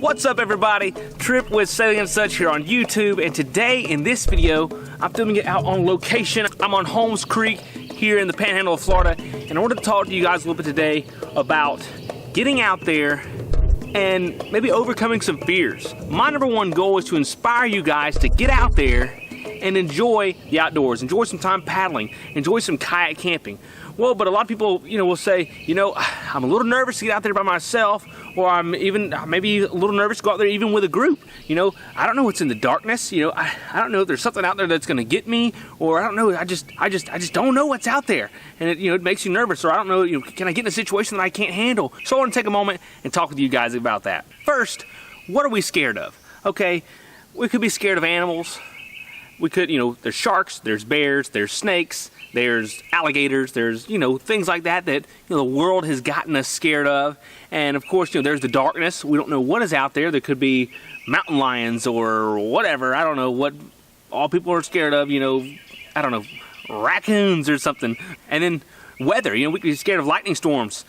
What's up everybody? Trip with Sailing and Such here on YouTube, and today in this video I'm filming it out on location. I'm on Holmes Creek here in the Panhandle of Florida, and I wanted to talk to you guys a little bit today about getting out there and maybe overcoming some fears. My number one goal is to inspire you guys to get out there and enjoy the outdoors, enjoy some time paddling, enjoy some kayak camping. Well, but a lot of people, will say, I'm a little nervous to get out there by myself, or I'm even maybe a little nervous to go out there even with a group. I don't know what's in the darkness. I don't know if there's something out there that's going to get me, or I don't know. I just don't know what's out there, and it makes you nervous. Or I don't know. Can I get in a situation that I can't handle? So I want to take a moment and talk with you guys about that. First, what are we scared of? Okay, we could be scared of animals. We could, there's sharks, there's bears, there's snakes, there's alligators, there's, things like that the world has gotten us scared of. And of course, there's the darkness. We don't know what is out there. There could be mountain lions or whatever. I don't know what all people are scared of, I don't know, raccoons or something. And then weather, we could be scared of lightning storms,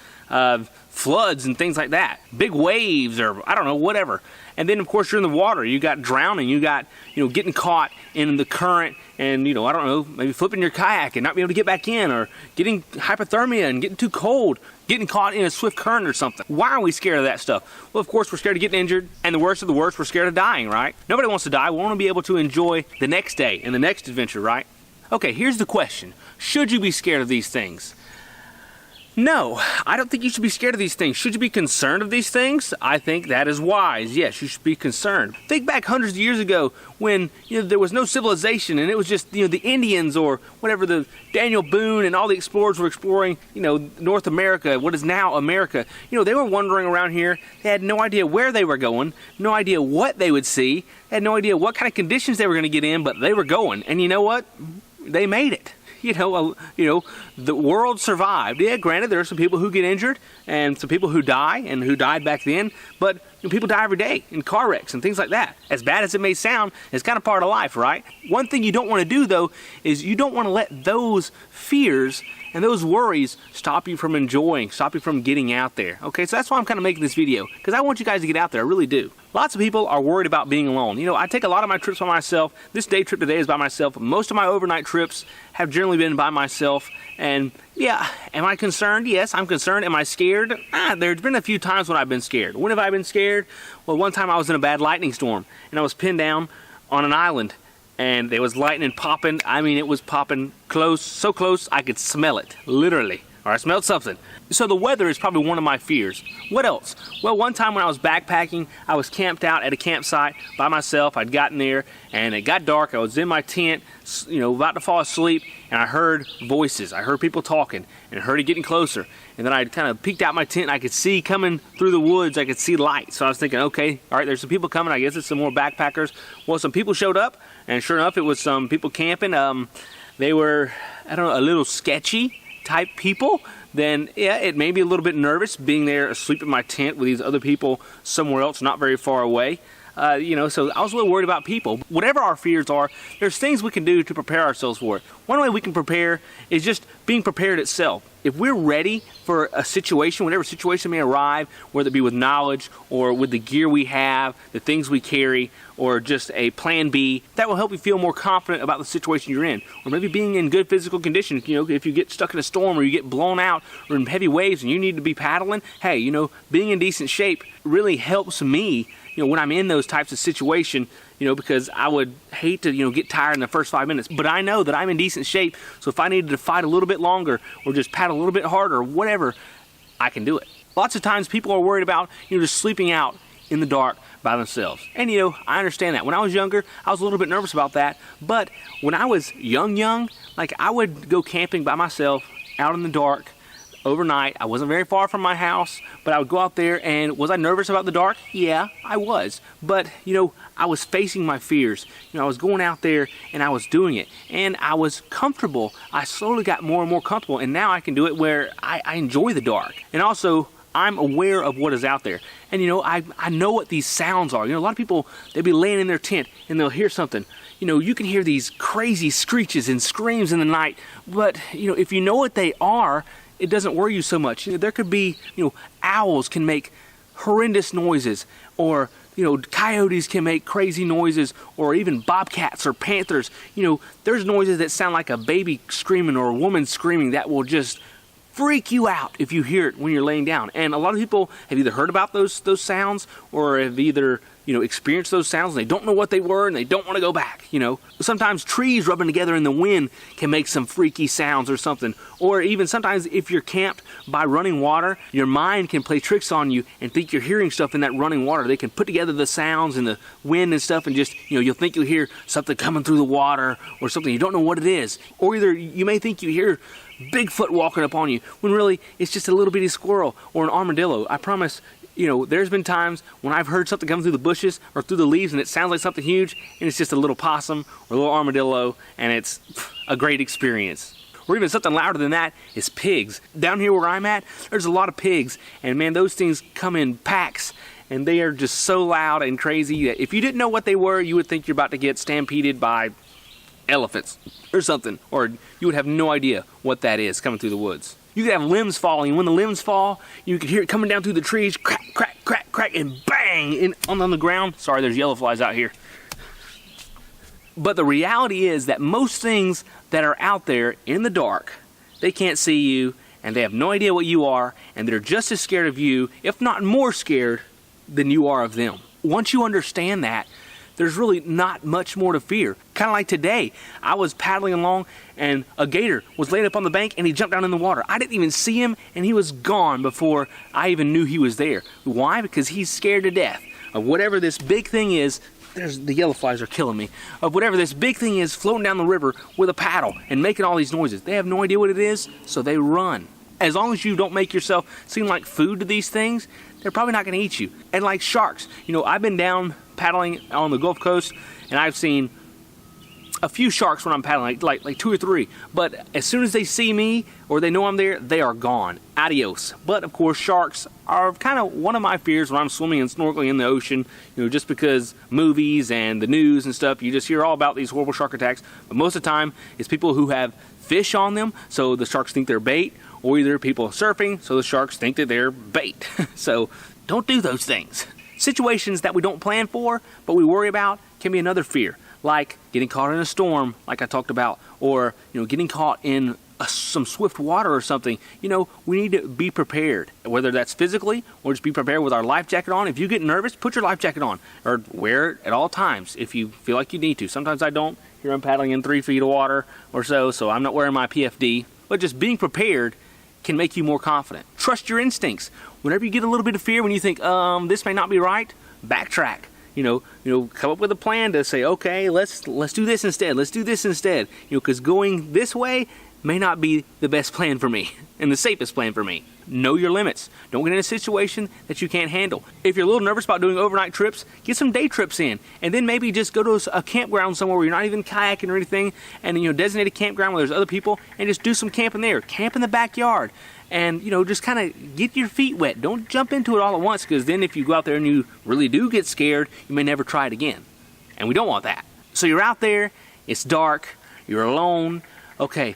floods and things like that. Big waves or I don't know, whatever. And then of course you're in the water, you got drowning, you got, getting caught in the current and, I don't know, maybe flipping your kayak and not being able to get back in, or getting hypothermia and getting too cold, getting caught in a swift current or something. Why are we scared of that stuff? Well, of course, we're scared of getting injured, and the worst of the worst, we're scared of dying, right? Nobody wants to die. We want to be able to enjoy the next day and the next adventure, right? Okay, here's the question. Should you be scared of these things? No, I don't think you should be scared of these things. Should you be concerned of these things? I think that is wise. Yes, you should be concerned. Think back hundreds of years ago when there was no civilization, and it was just the Indians or whatever, the Daniel Boone and all the explorers were exploring North America, what is now America. They were wandering around here. They had no idea where they were going, no idea what they would see, had no idea what kind of conditions they were going to get in, but they were going. And you know what? They made it. The world survived. Yeah, granted, there are some people who get injured and some people who die and who died back then, but people die every day in car wrecks and things like that. As bad as it may sound, it's kind of part of life, right? One thing you don't want to do, though, is you don't want to let those fears and those worries stop you from enjoying, stop you from getting out there. Okay, so that's why I'm kind of making this video, because I want you guys to get out there. I really do. Lots of people are worried about being alone. I take a lot of my trips by myself. This day trip today is by myself. Most of my overnight trips have generally been by myself. And yeah, am I concerned? Yes, I'm concerned. Am I scared? There's been a few times when I've been scared. When have I been scared? Well, one time I was in a bad lightning storm, and I was pinned down on an island, and there was lightning popping. I mean, it was popping close, so close I could smell it, literally. Or I smelled something. So the weather is probably one of my fears. What else? Well, one time when I was backpacking, I was camped out at a campsite by myself. I'd gotten there and it got dark. I was in my tent, about to fall asleep, and I heard voices. I heard people talking and I heard it getting closer. And then I kind of peeked out my tent and I could see coming through the woods, I could see lights. So I was thinking, okay, all right, there's some people coming. I guess it's some more backpackers. Well, some people showed up, and sure enough, it was some people camping. They were, I don't know, a little sketchy type people. Then yeah, it made me a little bit nervous being there asleep in my tent with these other people somewhere else not very far away. So I was a little worried about people. Whatever our fears are, there's things we can do to prepare ourselves for it. One way we can prepare is just being prepared itself. If we're ready for a situation, whatever situation may arrive, whether it be with knowledge or with the gear we have, the things we carry, or just a plan B, that will help you feel more confident about the situation you're in. Or maybe being in good physical condition. If you get stuck in a storm or you get blown out or in heavy waves and you need to be paddling, hey, being in decent shape really helps me, when I'm in those types of situations, because I would hate to, get tired in the first 5 minutes. But I know that I'm in decent shape, so if I needed to fight a little bit longer or just paddle a little bit harder or whatever, I can do it. Lots of times people are worried about, just sleeping out in the dark by themselves. And, I understand that. When I was younger, I was a little bit nervous about that. But when I was young, like I would go camping by myself out in the dark overnight. I wasn't very far from my house, but I would go out there, and was I nervous about the dark? Yeah, I was. But, I was facing my fears. I was going out there and I was doing it, and I was comfortable. I slowly got more and more comfortable, and now I can do it where I enjoy the dark. And also, I'm aware of what is out there. And I know what these sounds are. A lot of people, they'll be laying in their tent and they'll hear something. You can hear these crazy screeches and screams in the night, but if you know what they are, it doesn't worry you so much. There could be, owls can make horrendous noises, Or, you know, coyotes can make crazy noises, or even bobcats or panthers. You know, there's noises that sound like a baby screaming or a woman screaming that will just freak you out if you hear it when you're laying down. And a lot of people have either heard about those sounds, or have either, you know, experienced those sounds and they don't know what they were and they don't want to go back, you know. Sometimes trees rubbing together in the wind can make some freaky sounds or something. Or even sometimes if you're camped by running water, your mind can play tricks on you and think you're hearing stuff in that running water. They can put together the sounds and the wind and stuff, and just, you know, you'll think you'll hear something coming through the water or something. You don't know what it is. Or either you may think you hear Bigfoot walking up on you, when really it's just a little bitty squirrel or an armadillo. I promise, you know, there's been times when I've heard something come through the bushes or through the leaves and it sounds like something huge, and it's just a little possum or a little armadillo, and it's a great experience. Or even something louder than that is pigs. Down here where I'm at, there's a lot of pigs, and man, those things come in packs, and they are just so loud and crazy that if you didn't know what they were, you would think you're about to get stampeded by elephants or something, or you would have no idea what that is coming through the woods. You could have limbs falling, and when the limbs fall, you could hear it coming down through the trees, crack, crack, crack, crack, and bang on the ground. Sorry, there's yellow flies out here. But the reality is that most things that are out there in the dark, they can't see you, and they have no idea what you are, and they're just as scared of you, if not more scared, than you are of them. Once you understand that, there's really not much more to fear. Kind of like today, I was paddling along and a gator was laying up on the bank and he jumped down in the water. I didn't even see him, and he was gone before I even knew he was there. Why? Because he's scared to death of whatever this big thing is. The yellow flies are killing me. Of whatever this big thing is floating down the river with a paddle and making all these noises. They have no idea what it is, so they run. As long as you don't make yourself seem like food to these things, they're probably not going to eat you. And like sharks, you know, I've been down paddling on the Gulf Coast, and I've seen a few sharks when I'm paddling, like 2 or 3. But as soon as they see me or they know I'm there, they are gone. Adios. But of course, sharks are kind of one of my fears when I'm swimming and snorkeling in the ocean, you know, just because movies and the news and stuff, you just hear all about these horrible shark attacks. But most of the time, it's people who have fish on them, so the sharks think they're bait, or either people surfing, so the sharks think that they're bait. So don't do those things. Situations that we don't plan for, but we worry about, can be another fear, like getting caught in a storm, like I talked about, or, you know, getting caught in some swift water or something. You know, we need to be prepared, whether that's physically or just be prepared with our life jacket on. If you get nervous, put your life jacket on, or wear it at all times if you feel like you need to. Sometimes I don't. Here I'm paddling in 3 feet of water or so I'm not wearing my PFD. But just being prepared can make you more confident. Trust your instincts. Whenever you get a little bit of fear, when you think, this may not be right, backtrack. You know, come up with a plan to say, okay, let's do this instead. Let's do this instead. You know, because going this way may not be the best plan for me and the safest plan for me. Know your limits. Don't get in a situation that you can't handle. If you're a little nervous about doing overnight trips, get some day trips in, and then maybe just go to a campground somewhere where you're not even kayaking or anything, and, you know, designated campground where there's other people, and just do some camping there. Camp in the backyard, and, you know, just kind of get your feet wet. Don't jump into it all at once, because then if you go out there and you really do get scared, you may never try it again, and we don't want that. So you're out there, it's dark, you're alone. Okay,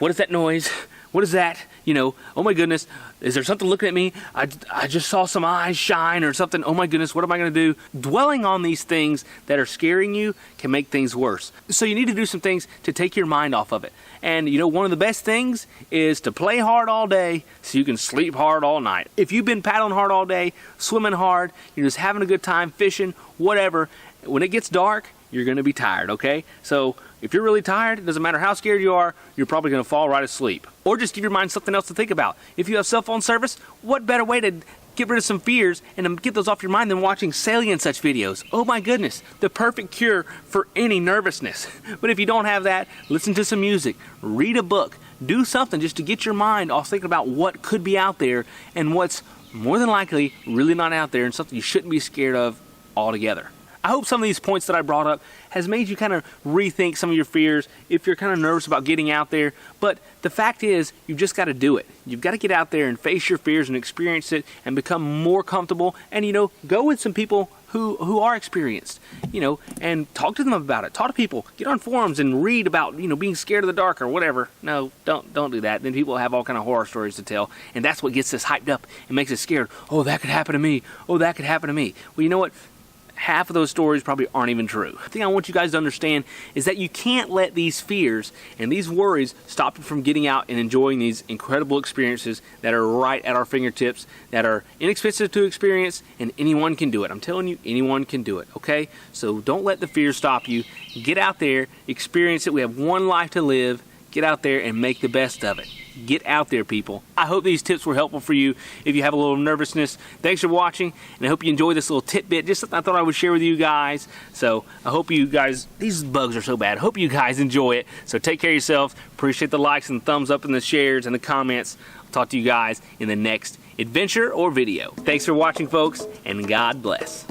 what is that noise? What is that? You know, oh my goodness, is there something looking at me? I just saw some eyes shine or something. Oh my goodness, what am I going to do? Dwelling on these things that are scaring you can make things worse. So you need to do some things to take your mind off of it. And, you know, one of the best things is to play hard all day so you can sleep hard all night. If you've been paddling hard all day, swimming hard, you're just having a good time, fishing, whatever, when it gets dark, you're going to be tired, okay? So if you're really tired, it doesn't matter how scared you are, you're probably going to fall right asleep. Or just give your mind something else to think about. If you have cell phone service, what better way to get rid of some fears and get those off your mind than watching Sailing and Such videos? Oh my goodness, the perfect cure for any nervousness. But if you don't have that, listen to some music, read a book, do something just to get your mind off thinking about what could be out there and what's more than likely really not out there, and something you shouldn't be scared of altogether. I hope some of these points that I brought up has made you kind of rethink some of your fears if you're kind of nervous about getting out there. But the fact is, you've just got to do it. You've got to get out there and face your fears and experience it and become more comfortable, and, you know, go with some people who are experienced, you know, and talk to them about it. Talk to people. Get on forums and read about, you know, being scared of the dark or whatever. No, don't do that. Then people have all kind of horror stories to tell, and that's what gets us hyped up and makes us scared. Oh, that could happen to me. Oh, that could happen to me. Well, you know what? Half of those stories probably aren't even true. The thing I want you guys to understand is that you can't let these fears and these worries stop you from getting out and enjoying these incredible experiences that are right at our fingertips, that are inexpensive to experience, and anyone can do it. I'm telling you, anyone can do it, okay? So don't let the fear stop you. Get out there, experience it. We have one life to live. Get out there and make the best of it. Get out there, people. I hope these tips were helpful for you if you have a little nervousness. Thanks for watching, and I hope you enjoyed this little tidbit. Just something I thought I would share with you guys. So I hope you guys, these bugs are so bad, I hope you guys enjoy it. So take care of yourself. Appreciate the likes and thumbs up and the shares and the comments. I'll talk to you guys in the next adventure or video. Thanks for watching, folks, and God bless.